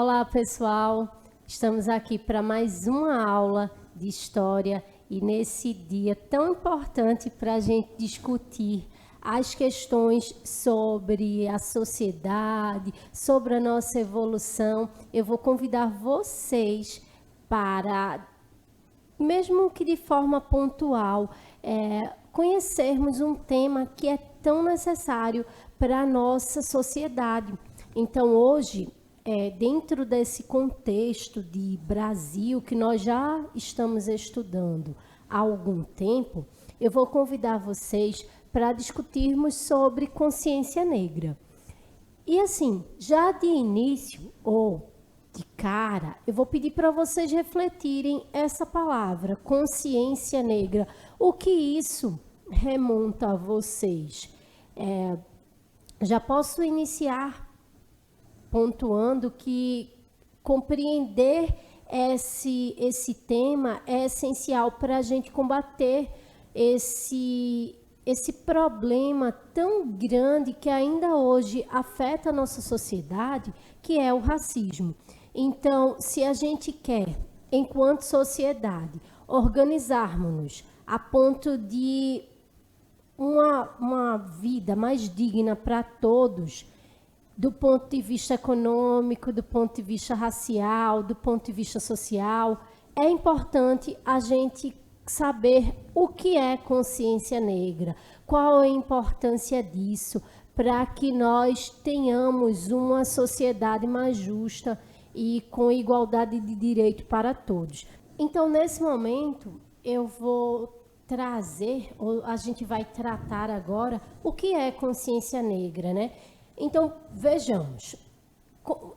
Olá, pessoal. Estamos aqui para mais uma aula de história e nesse dia tão importante para a gente discutir as questões sobre a sociedade, sobre a nossa evolução. Eu vou convidar vocês para, mesmo que de forma pontual, conhecermos um tema que é tão necessário para a nossa sociedade. Então, hoje, dentro desse contexto de Brasil, que nós já estamos estudando há algum tempo, eu vou convidar vocês para discutirmos sobre consciência negra. E assim, já de início, ou de cara, eu vou pedir para vocês refletirem essa palavra, consciência negra. O que isso remonta a vocês? Já posso iniciar pontuando que compreender esse tema é essencial para a gente combater esse problema tão grande que ainda hoje afeta a nossa sociedade, que é o racismo. Então, se a gente quer, enquanto sociedade, organizarmos-nos a ponto de uma vida mais digna para todos, do ponto de vista econômico, do ponto de vista racial, do ponto de vista social, é importante a gente saber o que é consciência negra, qual é a importância disso, para que nós tenhamos uma sociedade mais justa e com igualdade de direito para todos. Então, nesse momento, eu vou trazer, ou a gente vai tratar agora, o que é consciência negra, né? Então, vejamos,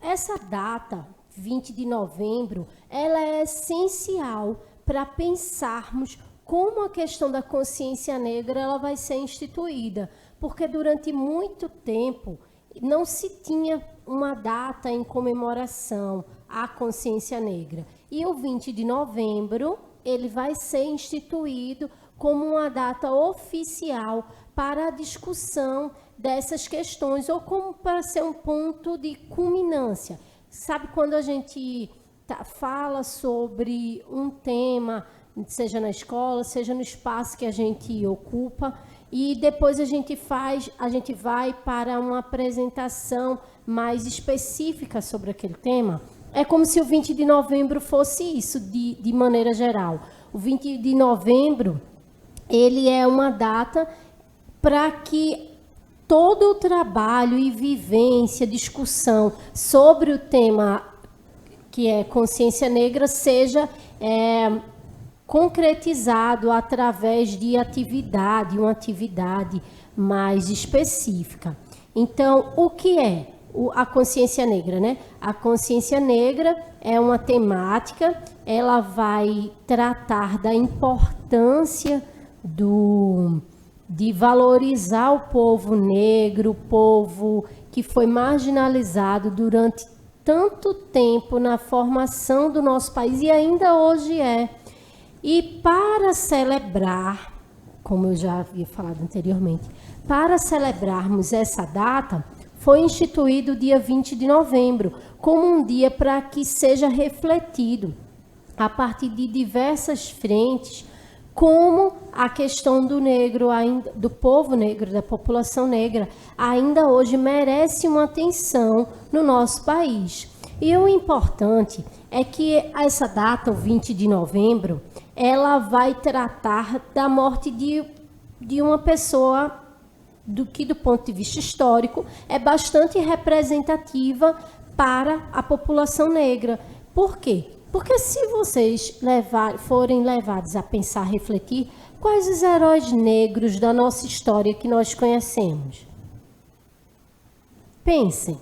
essa data, 20 de novembro, ela é essencial para pensarmos como a questão da consciência negra ela vai ser instituída, porque durante muito tempo não se tinha uma data em comemoração à consciência negra. E o 20 de novembro, ele vai ser instituído como uma data oficial para a discussão dessas questões, ou como para ser um ponto de culminância. Sabe, quando a gente fala sobre um tema, seja na escola, seja no espaço que a gente ocupa, e depois a gente vai para uma apresentação mais específica sobre aquele tema, é como se o 20 de novembro fosse isso, de maneira geral. O 20 de novembro, ele é uma data para que todo o trabalho e vivência, discussão sobre o tema que é consciência negra seja concretizado através de uma atividade mais específica. Então, o que é a consciência negra, né? A consciência negra é uma temática, ela vai tratar da importância de valorizar o povo negro, o povo que foi marginalizado durante tanto tempo na formação do nosso país e ainda hoje é. E para celebrar, como eu já havia falado anteriormente, para celebrarmos essa data, foi instituído o dia 20 de novembro como um dia para que seja refletido a partir de diversas frentes como a questão do negro, do povo negro, da população negra, ainda hoje merece uma atenção no nosso país. E o importante é que essa data, o 20 de novembro, ela vai tratar da morte de uma pessoa que, do ponto de vista histórico, é bastante representativa para a população negra. Por quê? Porque se vocês forem levados a pensar, refletir, quais os heróis negros da nossa história que nós conhecemos? Pensem.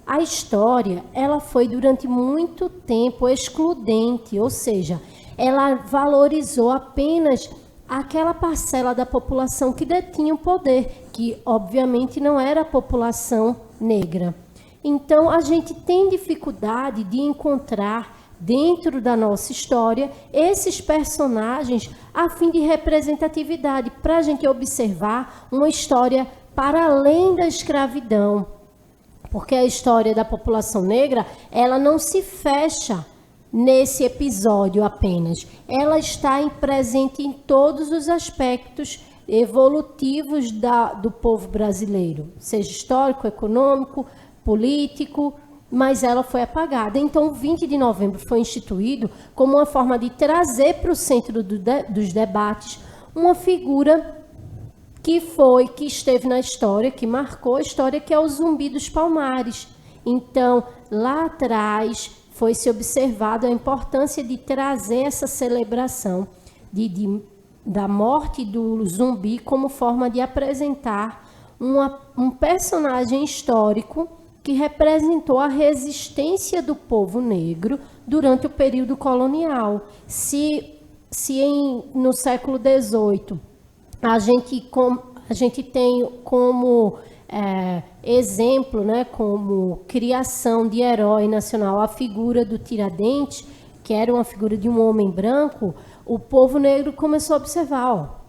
A história, ela foi durante muito tempo excludente, ou seja, ela valorizou apenas aquela parcela da população que detinha o poder, que obviamente não era a população negra. Então, a gente tem dificuldade de encontrar dentro da nossa história esses personagens a fim de representatividade, para a gente observar uma história para além da escravidão. porque a história da população negra, ela não se fecha nesse episódio apenas. Ela está presente em todos os aspectos evolutivos do povo brasileiro, seja histórico, econômico, político, mas ela foi apagada. Então, o 20 de novembro foi instituído como uma forma de trazer para o centro dos debates uma figura que esteve na história, que marcou a história, que é o Zumbi dos Palmares. Então, lá atrás, foi se observado a importância de trazer essa celebração da morte do Zumbi como forma de apresentar um personagem histórico que representou a resistência do povo negro durante o período colonial. No século XVIII a gente tem como exemplo, né, como criação de herói nacional, a figura do Tiradentes, que era uma figura de um homem branco, o povo negro começou a observar,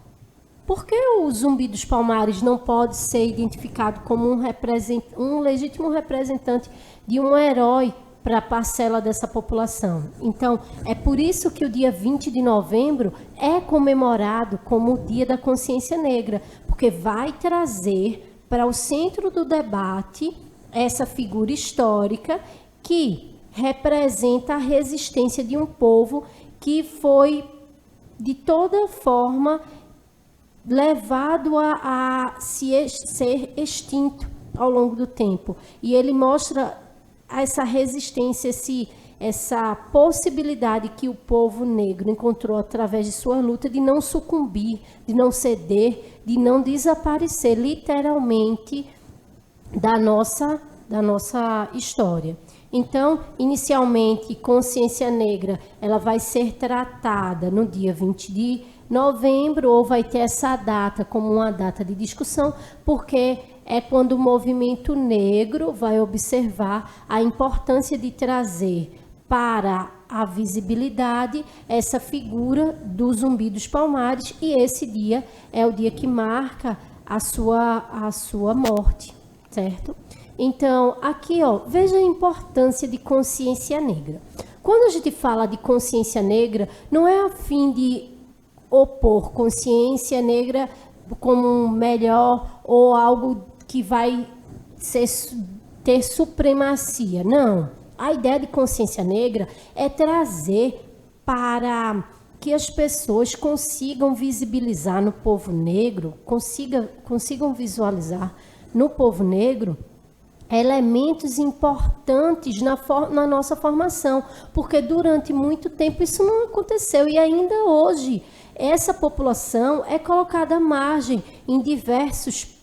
por que o Zumbi dos Palmares não pode ser identificado como um legítimo representante de um herói para a parcela dessa população? Então, é por isso que o dia 20 de novembro é comemorado como o Dia da Consciência Negra, porque vai trazer para o centro do debate essa figura histórica que representa a resistência de um povo que foi, de toda forma, levado a ser extinto ao longo do tempo. E ele mostra essa resistência, essa possibilidade que o povo negro encontrou através de sua luta de não sucumbir, de não ceder, de não desaparecer literalmente da nossa história. Então, inicialmente, consciência negra, ela vai ser tratada no dia 20 de novembro, ou vai ter essa data como uma data de discussão, porque é quando o movimento negro vai observar a importância de trazer para a visibilidade essa figura do Zumbi dos Palmares, e esse dia é o dia que marca a sua morte, certo? Então, aqui, veja a importância de consciência negra. Quando a gente fala de consciência negra, não é a fim de opor consciência negra como melhor ou algo que vai ter supremacia. Não. A ideia de consciência negra é trazer para que as pessoas consigam visibilizar no povo negro, consigam visualizar no povo negro elementos importantes na nossa formação, porque durante muito tempo isso não aconteceu, e ainda hoje essa população é colocada à margem em diversos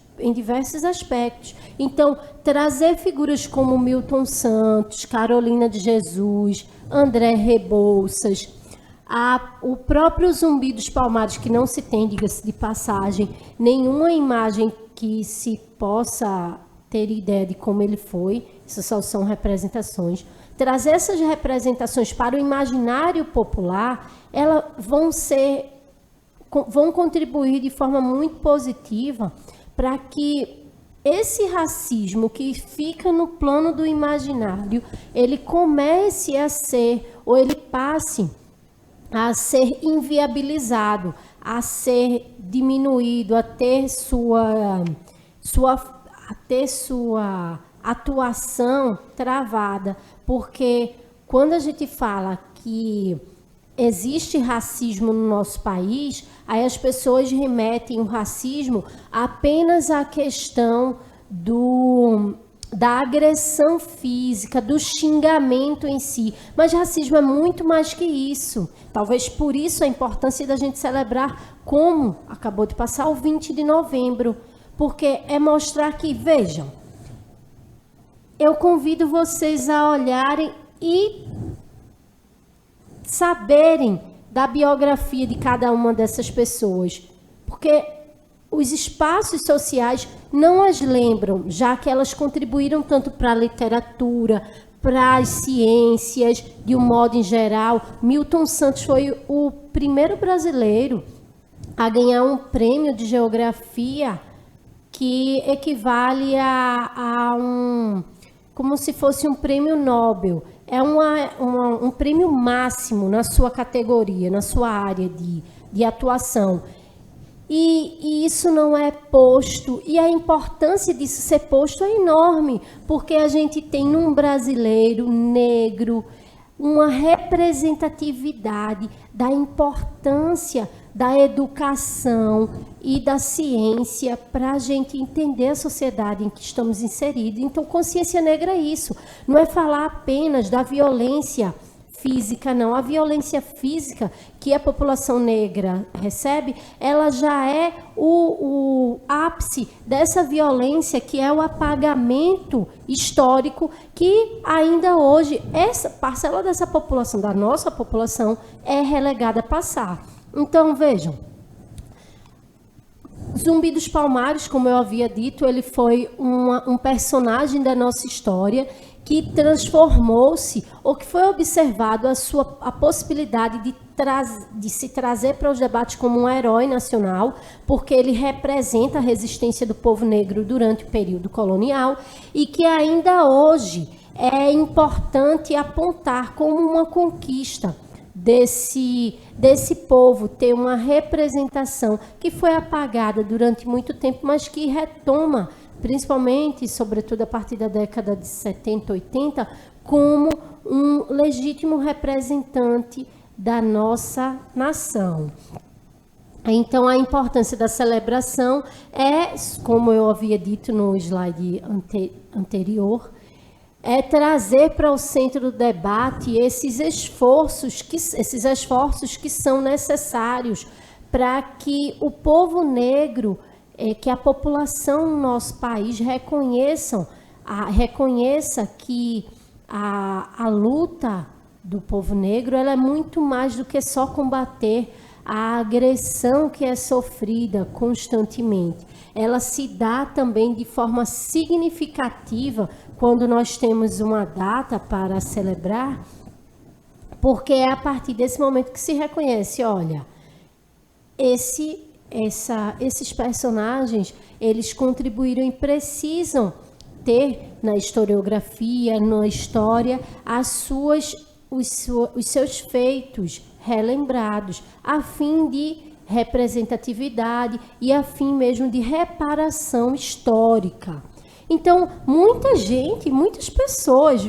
aspectos. Então, trazer figuras como Milton Santos, Carolina de Jesus, André Rebouças, o próprio Zumbi dos Palmares, que não se tem, diga-se de passagem, nenhuma imagem que se possa ter ideia de como ele foi, isso só são representações. Trazer essas representações para o imaginário popular, elas vão contribuir de forma muito positiva para que esse racismo que fica no plano do imaginário, ele comece a ser, ou ele passe a ser inviabilizado, a ser diminuído, a ter sua atuação travada, porque quando a gente fala que existe racismo no nosso país, aí as pessoas remetem o racismo apenas à questão da agressão física, do xingamento em si. Mas racismo é muito mais que isso. Talvez por isso a importância da gente celebrar, como acabou de passar, o 20 de novembro. Porque é mostrar que, vejam, eu convido vocês a olharem e saberem da biografia de cada uma dessas pessoas. Porque os espaços sociais não as lembram, já que elas contribuíram tanto para a literatura, para as ciências, de um modo em geral. Milton Santos foi o primeiro brasileiro a ganhar um prêmio de geografia que equivale a como se fosse um prêmio Nobel. É um prêmio máximo na sua categoria, na sua área de atuação. E isso não é posto, e a importância disso ser posto é enorme, porque a gente tem num brasileiro negro uma representatividade da importância da educação e da ciência para a gente entender a sociedade em que estamos inseridos. Então, consciência negra é isso, não é falar apenas da violência física, não. A violência física que a população negra recebe, ela já é o ápice dessa violência, que é o apagamento histórico, que ainda hoje, essa parcela dessa população, da nossa população, é relegada a passar. Então, vejam, Zumbi dos Palmares, como eu havia dito, ele foi um personagem da nossa história que transformou-se, ou que foi observado a possibilidade de se trazer para os debates como um herói nacional, porque ele representa a resistência do povo negro durante o período colonial, e que ainda hoje é importante apontar como uma conquista desse povo, ter uma representação que foi apagada durante muito tempo, mas que retoma, principalmente, sobretudo a partir da década de 70, 80, como um legítimo representante da nossa nação. Então, a importância da celebração é, como eu havia dito no slide anterior, é trazer para o centro do debate esses esforços que são necessários para que o povo negro, que a população no nosso país reconheça que a luta do povo negro, ela é muito mais do que só combater a agressão que é sofrida constantemente. Ela se dá também de forma significativa quando nós temos uma data para celebrar, porque é a partir desse momento que se reconhece, olha, esses personagens, eles contribuíram e precisam ter na historiografia, na história, os seus feitos relembrados, a fim de representatividade e a fim mesmo de reparação histórica. Então, muitas pessoas,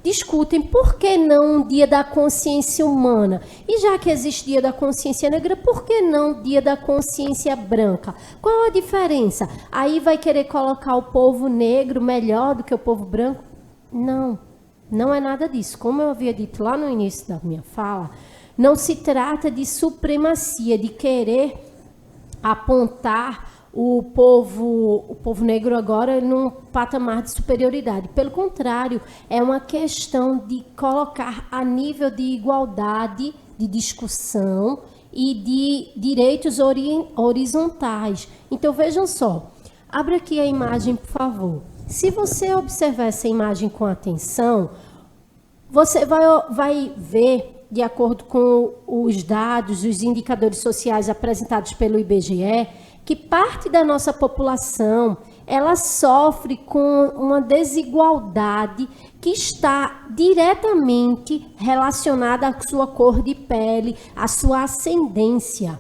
discutem por que não o Dia da Consciência Humana? E já que existe Dia da Consciência Negra, por que não Dia da Consciência Branca? Qual a diferença? Aí vai querer colocar o povo negro melhor do que o povo branco? Não, não é nada disso. Como eu havia dito lá no início da minha fala, não se trata de supremacia, de querer apontar o povo negro agora num patamar de superioridade. Pelo contrário, é uma questão de colocar a nível de igualdade, de discussão e de direitos horizontais. Então, vejam só. Abre aqui a imagem, por favor. Se você observar essa imagem com atenção, você vai ver, de acordo com os dados, os indicadores sociais apresentados pelo IBGE, que parte da nossa população, ela sofre com uma desigualdade que está diretamente relacionada à sua cor de pele, à sua ascendência.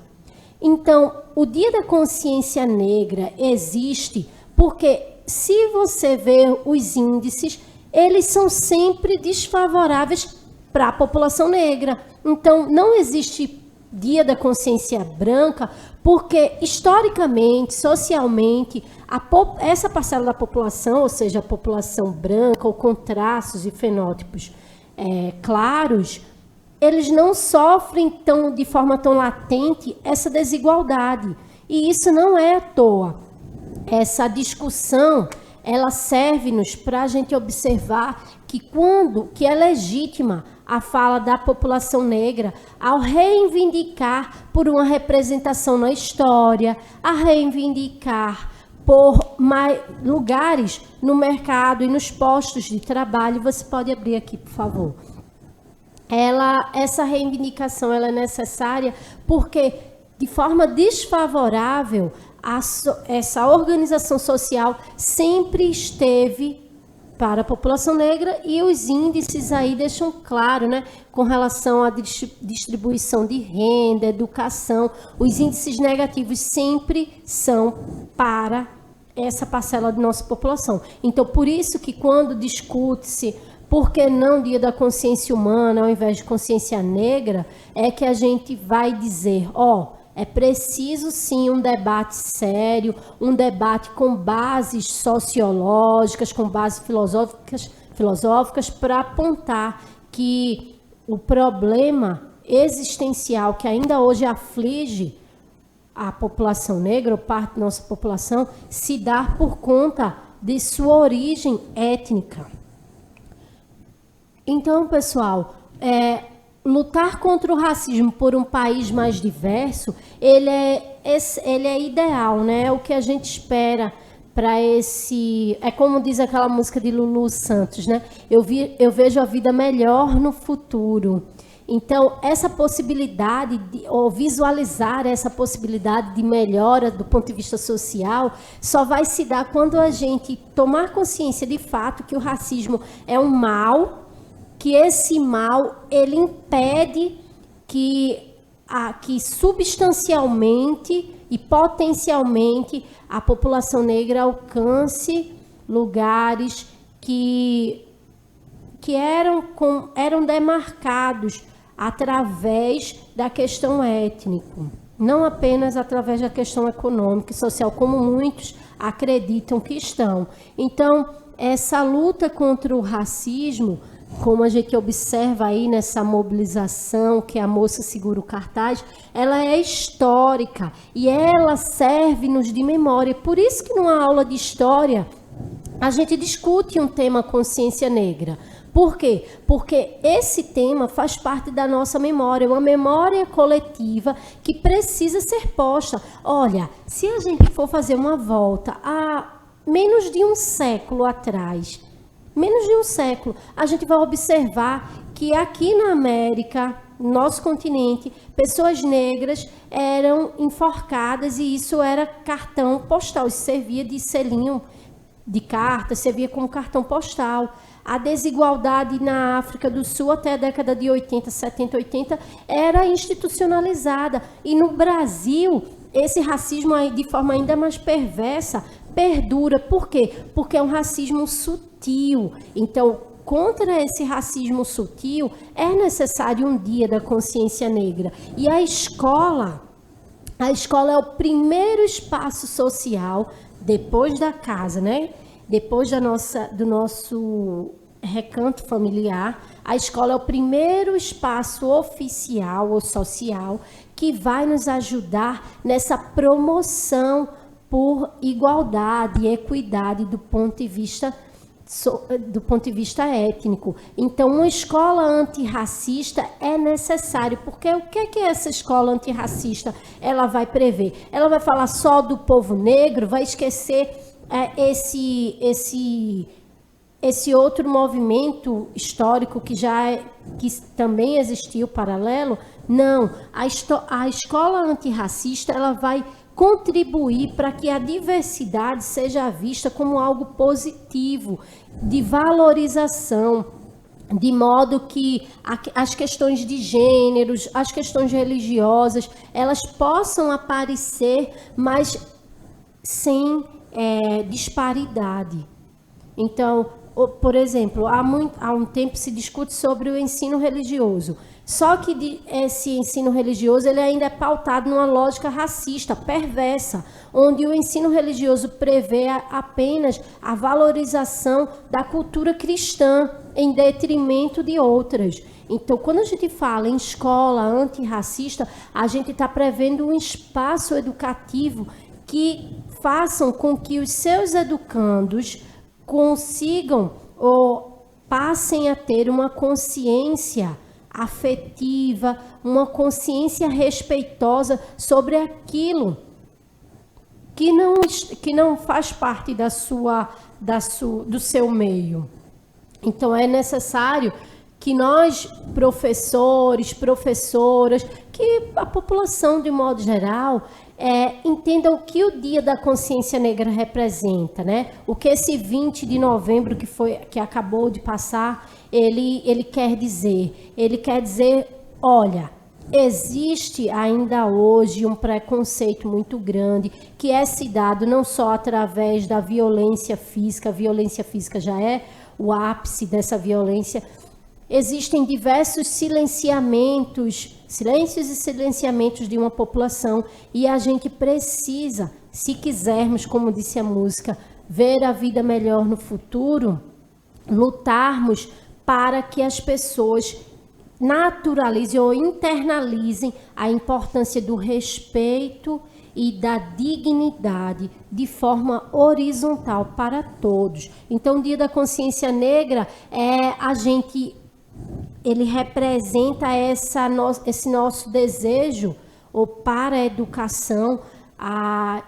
Então, o Dia da Consciência Negra existe porque, se você ver os índices, eles são sempre desfavoráveis para a população negra. Então, não existe Dia da Consciência Branca, porque historicamente, socialmente, essa parcela da população, ou seja, a população branca, ou com traços e fenótipos claros, eles não sofrem de forma tão latente essa desigualdade. E isso não é à toa. Essa discussão, ela serve-nos para a gente observar que é legítima a fala da população negra ao reivindicar por uma representação na história, a reivindicar por mais lugares no mercado e nos postos de trabalho. Você pode abrir aqui, por favor. Essa reivindicação ela é necessária porque, de forma desfavorável, essa organização social sempre esteve para a população negra, e os índices aí deixam claro, né, com relação à distribuição de renda, educação, os índices negativos sempre são para essa parcela da nossa população. Então, por isso que quando discute-se por que não Dia da Consciência Humana ao invés de Consciência Negra, é que a gente vai dizer, é preciso sim um debate sério, um debate com bases sociológicas, com bases filosóficas para apontar que o problema existencial que ainda hoje aflige a população negra, ou parte da nossa população, se dá por conta de sua origem étnica. Então, pessoal, lutar contra o racismo por um país mais diverso, ele é ideal, né? É o que a gente espera para esse... É como diz aquela música de Lulu Santos, né? Eu vejo a vida melhor no futuro. Então, essa possibilidade, ou visualizar essa possibilidade de melhora do ponto de vista social, só vai se dar quando a gente tomar consciência de fato que o racismo é um mal, que esse mal ele impede que substancialmente e potencialmente a população negra alcance lugares que eram demarcados através da questão étnica, não apenas através da questão econômica e social, como muitos acreditam que estão. Então, essa luta contra o racismo, como a gente observa aí nessa mobilização que a moça segura o cartaz, ela é histórica e ela serve-nos de memória. Por isso que numa aula de história a gente discute um tema consciência negra. Por quê? Porque esse tema faz parte da nossa memória, uma memória coletiva que precisa ser posta. Olha, se a gente for fazer uma volta a menos de um século atrás, a gente vai observar que aqui na América, no nosso continente, pessoas negras eram enforcadas e isso era cartão postal, isso servia de selinho de carta, servia como cartão postal. A desigualdade na África do Sul até a década de 80, 70, 80 era institucionalizada. E no Brasil, esse racismo de forma ainda mais perversa perdura. Por quê? Porque é um racismo sutil. Então, contra esse racismo sutil, é necessário um dia da consciência negra. E a escola é o primeiro espaço social, depois da casa, né? Depois do nosso recanto familiar, a escola é o primeiro espaço oficial ou social que vai nos ajudar nessa promoção por igualdade e equidade do ponto de vista étnico. Então, uma escola antirracista é necessário, porque o que é que essa escola antirracista ela vai prever? Ela vai falar só do povo negro, vai esquecer esse outro movimento histórico que também existiu paralelo? Não, a escola antirracista ela vai contribuir para que a diversidade seja vista como algo positivo, de valorização, de modo que as questões de gêneros, as questões religiosas, elas possam aparecer, mas sem disparidade. Então, por exemplo, há um tempo se discute sobre o ensino religioso. Só que esse ensino religioso ele ainda é pautado numa lógica racista, perversa, onde o ensino religioso prevê apenas a valorização da cultura cristã em detrimento de outras. Então, quando a gente fala em escola antirracista, a gente está prevendo um espaço educativo que façam com que os seus educandos consigam ou passem a ter uma consciência afetiva, uma consciência respeitosa sobre aquilo que não faz parte do seu meio. Então, é necessário que nós, professores, professoras, que a população, de modo geral, entenda o que o Dia da Consciência Negra representa, né? O que esse 20 de novembro que acabou de passar, ele quer dizer. Ele quer dizer, olha, existe ainda hoje um preconceito muito grande que é se dado não só através da violência física, a violência física já é o ápice dessa violência. Existem diversos silêncios e silenciamentos de uma população e a gente precisa, se quisermos, como disse a música, ver a vida melhor no futuro, lutarmos para que as pessoas naturalizem ou internalizem a importância do respeito e da dignidade de forma horizontal para todos. Então, o Dia da Consciência Negra ele representa esse nosso desejo ou para a educação, a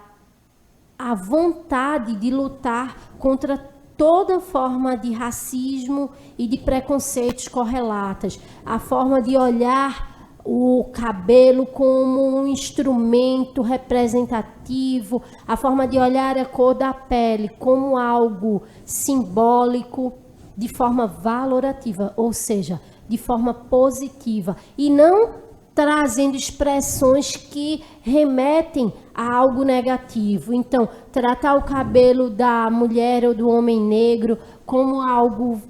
vontade de lutar contra toda forma de racismo e de preconceitos correlatas, a forma de olhar o cabelo como um instrumento representativo, a forma de olhar a cor da pele como algo simbólico, de forma valorativa, ou seja, de forma positiva, e não trazendo expressões que remetem a algo negativo. Então, tratar o cabelo da mulher ou do homem negro como algo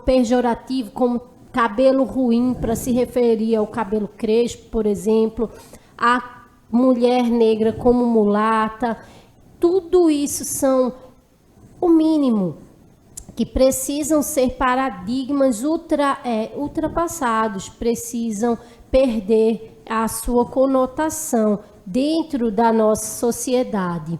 pejorativo, como cabelo ruim, para se referir ao cabelo crespo, por exemplo, a mulher negra como mulata, tudo isso são o mínimo que precisam ser paradigmas ultrapassados, precisam perder a sua conotação dentro da nossa sociedade.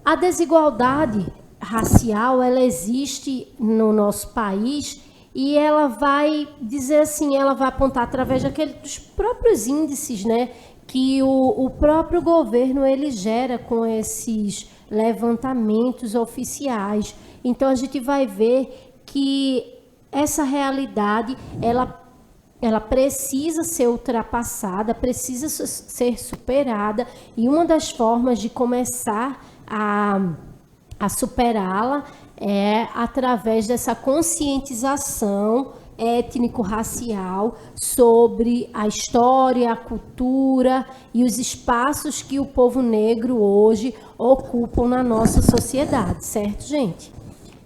A desigualdade racial, ela existe no nosso país e ela vai dizer assim, ela vai apontar através dos próprios índices, né, que o próprio governo ele gera com esses levantamentos oficiais. Então, a gente vai ver que essa realidade, ela precisa ser ultrapassada, precisa ser superada, e uma das formas de começar a superá-la é através dessa conscientização étnico-racial sobre a história, a cultura e os espaços que o povo negro hoje ocupam na nossa sociedade, certo, gente?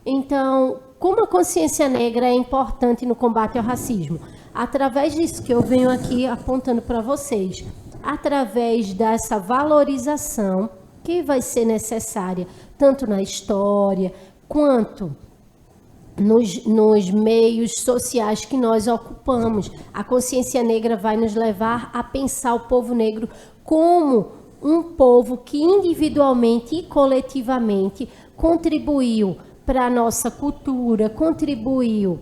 Então, como a consciência negra é importante no combate ao racismo? Através disso que eu venho aqui apontando para vocês, através dessa valorização que vai ser necessária tanto na história quanto nos meios sociais que nós ocupamos. A consciência negra vai nos levar a pensar o povo negro como um povo que individualmente e coletivamente contribuiu para a nossa cultura, contribui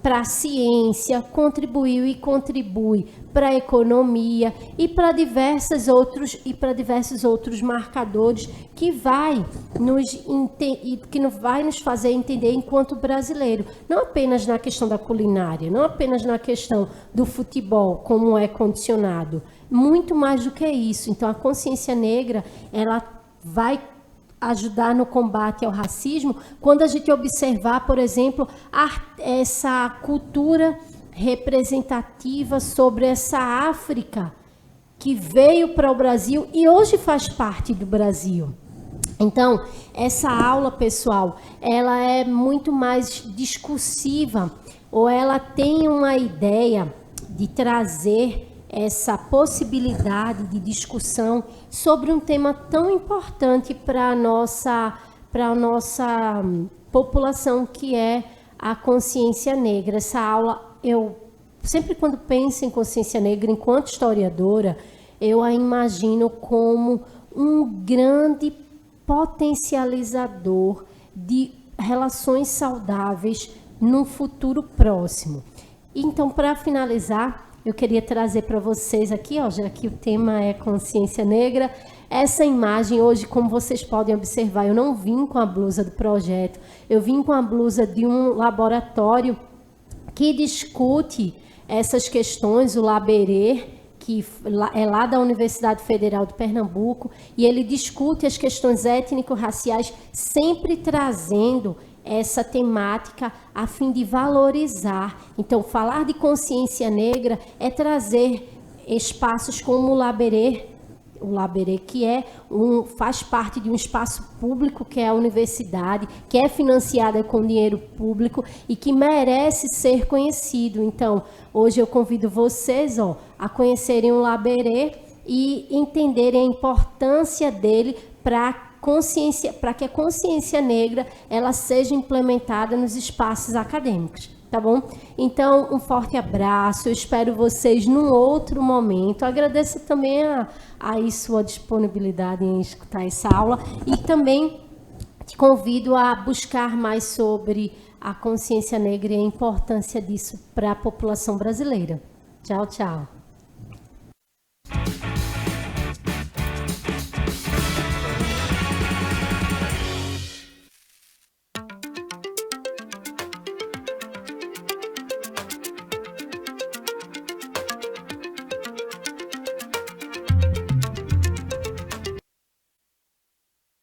para a ciência, contribuiu e contribui para a economia e para diversos outros marcadores que vai nos fazer entender enquanto brasileiro, não apenas na questão da culinária, não apenas na questão do futebol, como é condicionado, muito mais do que isso. Então, a consciência negra, ela vai ajudar no combate ao racismo quando a gente observar, por exemplo, essa cultura representativa sobre essa África que veio para o Brasil e hoje faz parte do Brasil. Então, essa aula, pessoal, ela é muito mais discursiva, ou ela tem uma ideia de trazer essa possibilidade de discussão sobre um tema tão importante para a nossa população, que é a consciência negra. Essa aula, eu sempre quando penso em consciência negra, enquanto historiadora, eu a imagino como um grande potencializador de relações saudáveis num futuro próximo. Então, para finalizar, eu queria trazer para vocês aqui, já que o tema é consciência negra, essa imagem hoje, como vocês podem observar, eu não vim com a blusa do projeto, eu vim com a blusa de um laboratório que discute essas questões, o Laberê, que é lá da Universidade Federal de Pernambuco, e ele discute as questões étnico-raciais, sempre trazendo essa temática a fim de valorizar. Então, falar de consciência negra é trazer espaços como o Laberê, que faz parte de um espaço público, que é a universidade, que é financiada com dinheiro público e que merece ser conhecido. Então, hoje eu convido vocês a conhecerem o Laberê e entenderem a importância dele para que a consciência negra ela seja implementada nos espaços acadêmicos. Tá bom? Então, um forte abraço. Eu espero vocês num outro momento. Agradeço também a sua disponibilidade em escutar essa aula. E também te convido a buscar mais sobre a consciência negra e a importância disso para a população brasileira. Tchau, tchau.